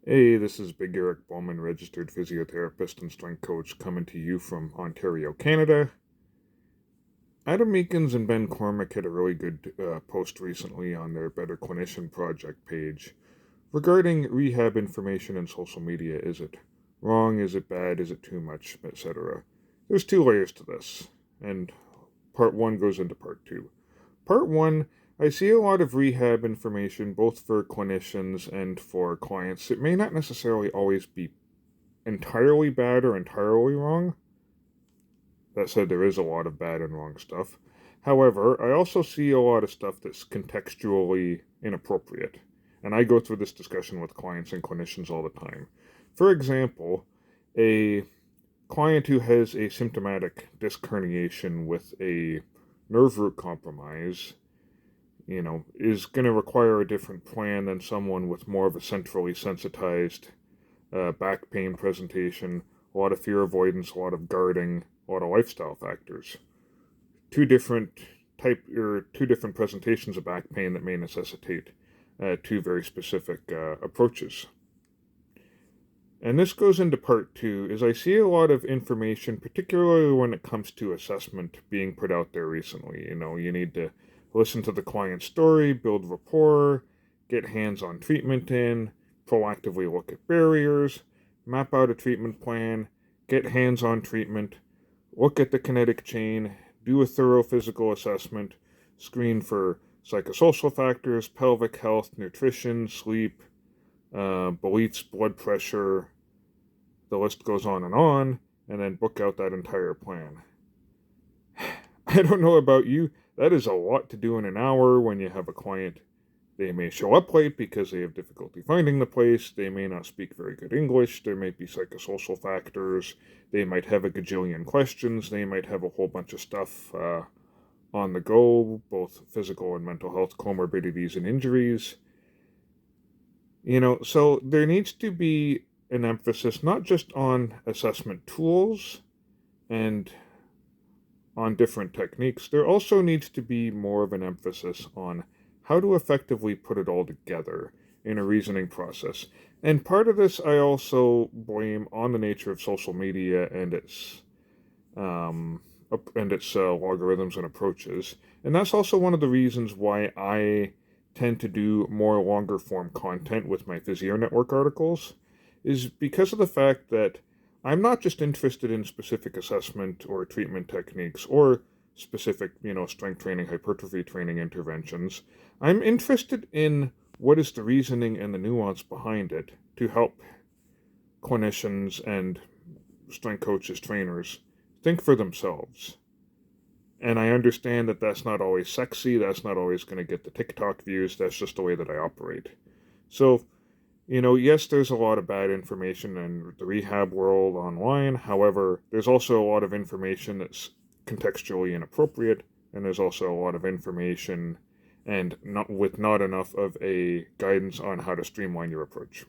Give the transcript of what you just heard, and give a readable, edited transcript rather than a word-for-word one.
Hey, this is Big Eric Bowman, registered physiotherapist and strength coach, coming to you from Ontario, Canada. Adam Meekins and Ben Cormack had a really good post recently on their Better Clinician Project page regarding rehab information in social media. Is it wrong? Is it bad? Is it too much? Etc. There's two layers to this, and part one goes into part two. Part one, I see a lot of rehab information both for clinicians and for clients. It may not necessarily always be entirely bad or entirely wrong. That said, there is a lot of bad and wrong stuff. However, I also see a lot of stuff that's contextually inappropriate. And I go through this discussion with clients and clinicians all the time. For example, a client who has a symptomatic disc herniation with a nerve root compromise, is going to require a different plan than someone with more of a centrally sensitized back pain presentation, a lot of fear avoidance, a lot of guarding, a lot of lifestyle factors. Two different presentations of back pain that may necessitate two very specific approaches. And this goes into part two, is I see a lot of information, particularly when it comes to assessment, being put out there recently. You need to listen to the client's story, build rapport, get hands-on treatment in, proactively look at barriers, map out a treatment plan, get hands-on treatment, look at the kinetic chain, do a thorough physical assessment, screen for psychosocial factors, pelvic health, nutrition, sleep, beliefs, blood pressure, the list goes on, and then book out that entire plan. I don't know about you, that is a lot to do in an hour when you have a client. They may show up late because they have difficulty finding the place. They may not speak very good English. There may be psychosocial factors. They might have a gajillion questions. They might have a whole bunch of stuff on the go, both physical and mental health comorbidities and injuries. So there needs to be an emphasis not just on assessment tools and on different techniques. There also needs to be more of an emphasis on how to effectively put it all together in a reasoning process. And part of this I also blame on the nature of social media and its logarithms and approaches. And that's also one of the reasons why I tend to do more longer form content with my Physio Network articles, is because of the fact that I'm not just interested in specific assessment or treatment techniques or specific, strength training, hypertrophy training interventions. I'm interested in what is the reasoning and the nuance behind it to help clinicians and strength coaches, trainers think for themselves. And I understand that that's not always sexy, that's not always going to get the TikTok views, that's just the way that I operate. So, yes, there's a lot of bad information in the rehab world online. However, there's also a lot of information that's contextually inappropriate, and there's also a lot of information and not enough of a guidance on how to streamline your approach.